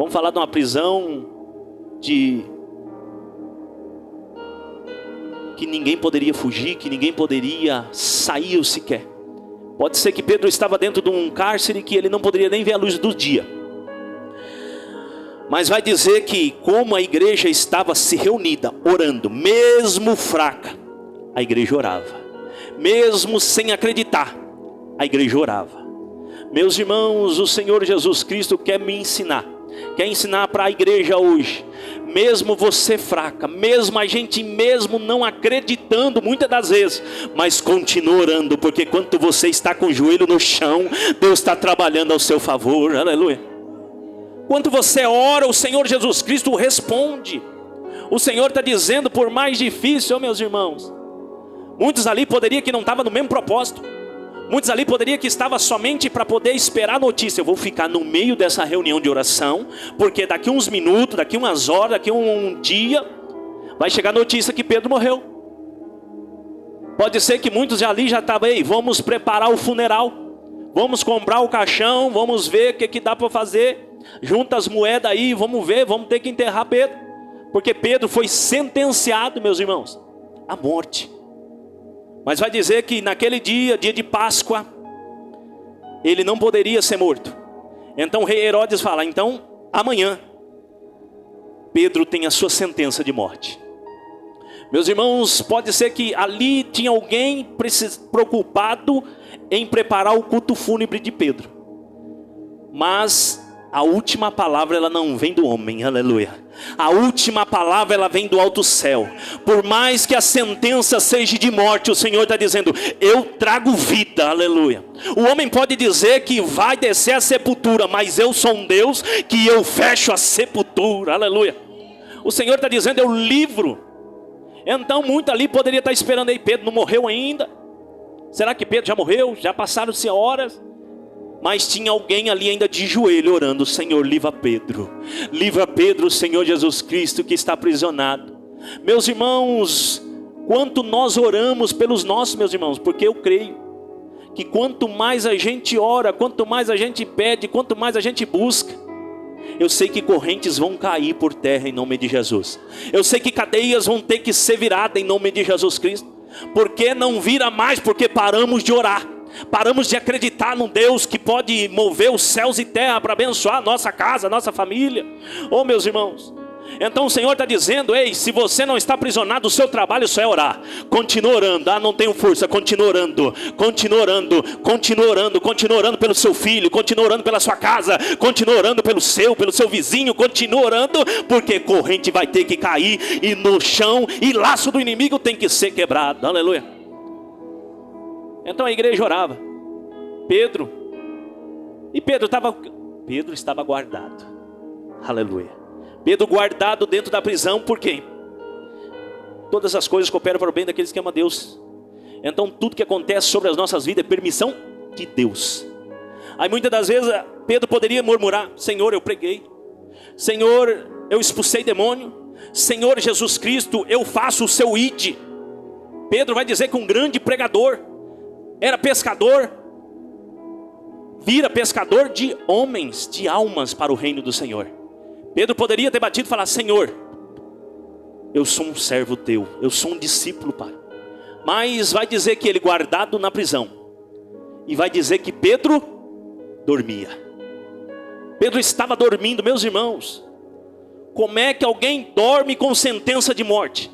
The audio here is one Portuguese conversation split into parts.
Vamos falar de uma prisão que ninguém poderia fugir, que ninguém poderia sair sequer. Pode ser que Pedro estava dentro de um cárcere que ele não poderia nem ver a luz do dia. Mas vai dizer que como a igreja estava se reunida, orando, mesmo fraca, a igreja orava. Mesmo sem acreditar, a igreja orava. Meus irmãos, o Senhor Jesus Cristo quer me ensinar. Quer ensinar para a igreja hoje. Mesmo você fraca, mesmo a gente mesmo não acreditando muitas das vezes, mas continua orando, porque quando você está com o joelho no chão, Deus está trabalhando ao seu favor, aleluia. Quando você ora, o Senhor Jesus Cristo responde. O Senhor está dizendo, por mais difícil, meus irmãos, muitos ali poderiam que não estavam no mesmo propósito. Muitos ali poderiam que estava somente para poder esperar a notícia. Eu vou ficar no meio dessa reunião de oração, porque daqui uns minutos, daqui umas horas, daqui um dia, vai chegar a notícia que Pedro morreu. Pode ser que muitos ali já estavam, ei, vamos preparar o funeral. Vamos comprar o caixão, vamos ver o que dá para fazer. Junta as moedas aí, vamos ver, vamos ter que enterrar Pedro. Porque Pedro foi sentenciado, meus irmãos, à morte. Mas vai dizer que naquele dia, dia de Páscoa, ele não poderia ser morto. Então o rei Herodes fala, então amanhã Pedro tem a sua sentença de morte. Meus irmãos, pode ser que ali tinha alguém preocupado em preparar o culto fúnebre de Pedro. Mas a última palavra ela não vem do homem, aleluia. A última palavra ela vem do alto céu. Por mais que a sentença seja de morte, o Senhor está dizendo, eu trago vida, aleluia. O homem pode dizer que vai descer a sepultura, mas eu sou um Deus que eu fecho a sepultura, aleluia. O Senhor está dizendo, eu livro. Então muito ali poderia estar esperando, aí Pedro não morreu ainda. Será que Pedro já morreu? Já passaram-se horas. Mas tinha alguém ali ainda de joelho orando, Senhor, livra Pedro, Senhor Jesus Cristo que está aprisionado. Meus irmãos, quanto nós oramos pelos nossos, meus irmãos, porque eu creio que quanto mais a gente ora, quanto mais a gente pede, quanto mais a gente busca, eu sei que correntes vão cair por terra em nome de Jesus. Eu sei que cadeias vão ter que ser viradas em nome de Jesus Cristo. Porque não vira mais? Porque paramos de orar. Paramos de acreditar num Deus que pode mover os céus e terra para abençoar a nossa casa, a nossa família. Oh, meus irmãos, então o Senhor está dizendo, ei, se você não está aprisionado, o seu trabalho só é orar. Continua orando, não tenho força, continua orando, continua orando, continua orando, continua orando pelo seu filho, continua orando pela sua casa, continua orando pelo seu vizinho, continua orando, porque corrente vai ter que cair e no chão, e laço do inimigo tem que ser quebrado, aleluia. Então a igreja orava. Pedro estava guardado. Aleluia. Pedro guardado dentro da prisão, por quê? Todas as coisas cooperam para o bem daqueles que amam a Deus. Então tudo que acontece sobre as nossas vidas é permissão de Deus. Aí muitas das vezes Pedro poderia murmurar, Senhor, eu preguei, Senhor, eu expulsei demônio, Senhor Jesus Cristo, eu faço o seu ide. Pedro vai dizer que um grande pregador, era pescador, vira pescador de homens, de almas para o reino do Senhor. Pedro poderia ter batido e falar, Senhor, eu sou um servo teu, eu sou um discípulo, Pai. Mas vai dizer que ele guardado na prisão. E vai dizer que Pedro dormia. Pedro estava dormindo, meus irmãos. Como é que alguém dorme com sentença de morte?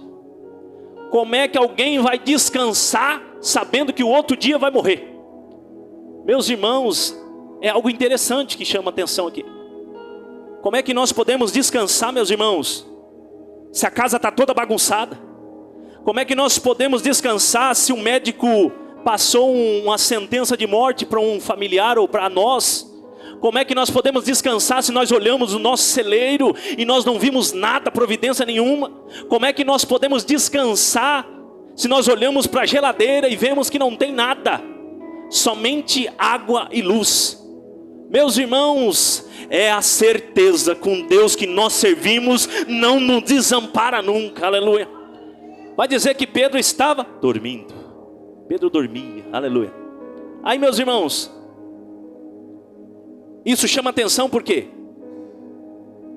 Como é que alguém vai descansar sabendo que o outro dia vai morrer? Meus irmãos, é algo interessante que chama atenção aqui. Como é que nós podemos descansar, meus irmãos, se a casa está toda bagunçada? Como é que nós podemos descansar se o médico passou uma sentença de morte para um familiar ou para nós? Como é que nós podemos descansar se nós olhamos o nosso celeiro e nós não vimos nada, providência nenhuma? Como é que nós podemos descansar se nós olhamos para a geladeira e vemos que não tem nada? Somente água e luz. Meus irmãos, é a certeza com Deus que nós servimos, não nos desampara nunca, aleluia. Vai dizer que Pedro estava dormindo. Pedro dormia, aleluia. Aí, meus irmãos, isso chama atenção por quê?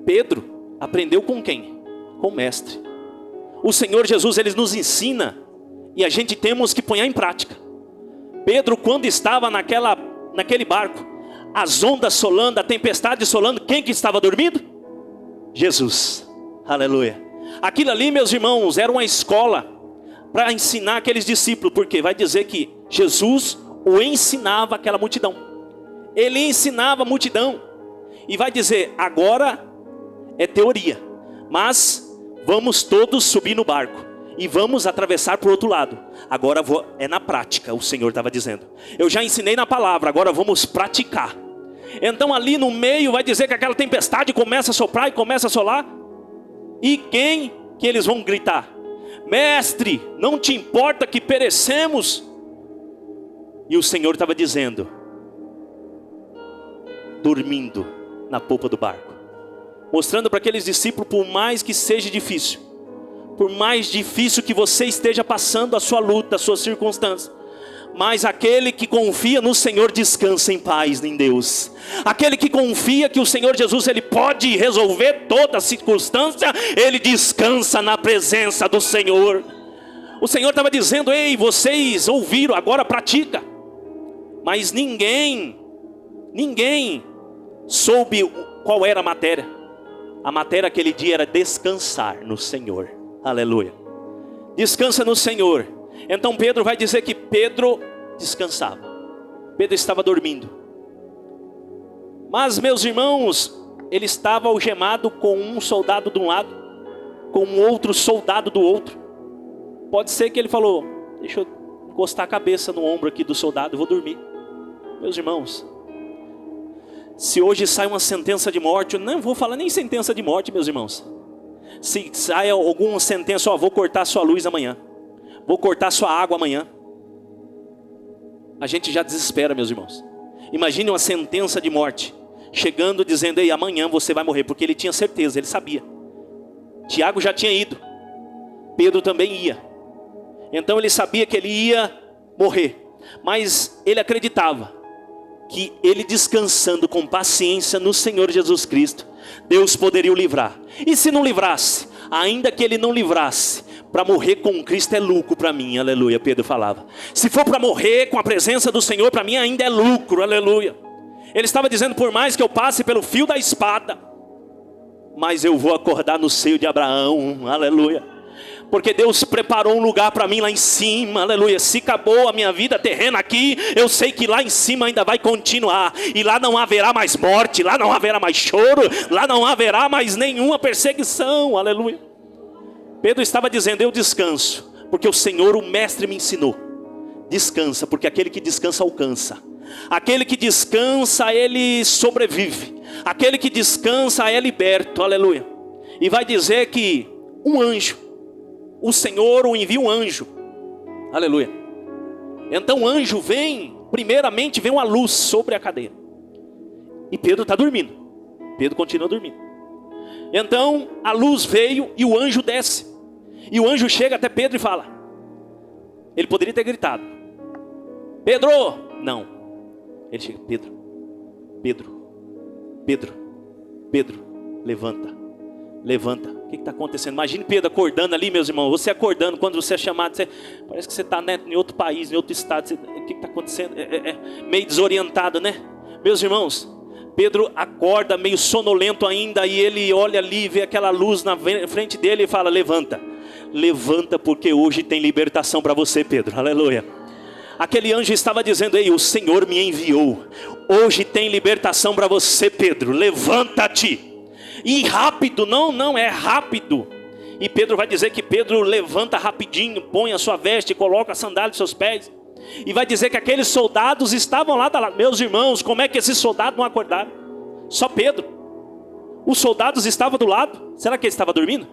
Pedro aprendeu com quem? Com o mestre. O Senhor Jesus, ele nos ensina e a gente temos que pôr em prática. Pedro, quando estava naquele barco, as ondas solando, a tempestade solando, quem que estava dormindo? Jesus. Aleluia. Aquilo ali, meus irmãos, era uma escola para ensinar aqueles discípulos, porque vai dizer que Jesus o ensinava aquela multidão. Ele ensinava a multidão. E vai dizer, agora é teoria, mas vamos todos subir no barco e vamos atravessar para o outro lado. Agora é na prática, o Senhor estava dizendo. Eu já ensinei na palavra, agora vamos praticar. Então ali no meio vai dizer que aquela tempestade começa a soprar e começa a solar. E quem que eles vão gritar? Mestre, não te importa que perecemos? E o Senhor estava dizendo, dormindo na polpa do barco, mostrando para aqueles discípulos, por mais que seja difícil, por mais difícil que você esteja passando a sua luta, as suas circunstâncias, mas aquele que confia no Senhor descansa em paz em Deus. Aquele que confia que o Senhor Jesus, ele pode resolver toda a circunstância, ele descansa na presença do Senhor. O Senhor estava dizendo, ei, vocês ouviram, agora pratica. Mas ninguém soube qual era a matéria. A matéria aquele dia era descansar no Senhor. Aleluia. Descansa no Senhor. Então Pedro vai dizer que Pedro descansava. Pedro estava dormindo. Mas meus irmãos, ele estava algemado com um soldado de um lado, com um outro soldado do outro. Pode ser que ele falou, deixa eu encostar a cabeça no ombro aqui do soldado, eu vou dormir. Meus irmãos, se hoje sai uma sentença de morte, eu não vou falar nem sentença de morte, meus irmãos. Se sai alguma sentença, ó, vou cortar sua luz amanhã, vou cortar sua água amanhã, a gente já desespera, meus irmãos. Imagine uma sentença de morte chegando dizendo, ei, amanhã você vai morrer, porque ele tinha certeza, ele sabia. Tiago já tinha ido, Pedro também ia. Então ele sabia que ele ia morrer, mas ele acreditava que ele descansando com paciência no Senhor Jesus Cristo, Deus poderia o livrar. E se não livrasse, ainda que ele não livrasse, para morrer com Cristo é lucro para mim, aleluia, Pedro falava. Se for para morrer com a presença do Senhor, para mim ainda é lucro, aleluia. Ele estava dizendo, por mais que eu passe pelo fio da espada, mas eu vou acordar no seio de Abraão, aleluia. Porque Deus preparou um lugar para mim lá em cima, aleluia. Se acabou a minha vida terrena aqui, eu sei que lá em cima ainda vai continuar. E lá não haverá mais morte, lá não haverá mais choro, lá não haverá mais nenhuma perseguição, aleluia. Pedro estava dizendo, eu descanso, porque o Senhor, o Mestre, me ensinou. Descansa, porque aquele que descansa alcança. Aquele que descansa, ele sobrevive. Aquele que descansa é liberto, aleluia. E vai dizer que um anjo, o Senhor o envia um anjo, aleluia. Então o anjo vem, primeiramente vem uma luz sobre a cadeia. E Pedro está dormindo, Pedro continua dormindo. Então a luz veio e o anjo desce. E o anjo chega até Pedro e fala, ele poderia ter gritado, Pedro, não. Ele chega, Pedro, Pedro, Pedro, Pedro, levanta. Levanta, o que está acontecendo? Imagine Pedro acordando ali, meus irmãos. Você acordando, quando você é chamado, parece que você está, né, em outro país, em outro estado. O que está acontecendo? Meio desorientado, né? Meus irmãos, Pedro acorda meio sonolento ainda. E ele olha ali, vê aquela luz na frente dele e fala, levanta. Levanta, porque hoje tem libertação para você, Pedro, aleluia. Aquele anjo estava dizendo, ei, o Senhor me enviou. Hoje tem libertação para você, Pedro, levanta-te. E rápido, não, é rápido. E Pedro vai dizer que Pedro levanta rapidinho, põe a sua veste, coloca a sandália dos seus pés. E vai dizer que aqueles soldados estavam lá. Meus irmãos, como é que esses soldados não acordaram? Só Pedro. Os soldados estavam do lado. Será que ele estava dormindo?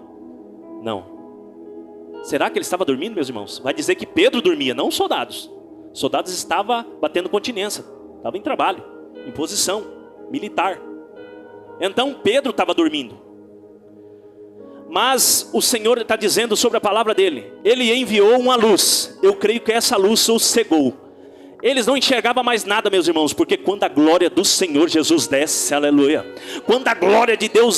Não. Será que ele estava dormindo, meus irmãos? Vai dizer que Pedro dormia, não os soldados. Os soldados estavam batendo continência, estavam em trabalho, em posição militar. Então Pedro estava dormindo. Mas o Senhor está dizendo sobre a palavra dele, ele enviou uma luz. Eu creio que essa luz os cegou. Eles não enxergavam mais nada, meus irmãos, porque quando a glória do Senhor Jesus desce, aleluia, quando a glória de Deus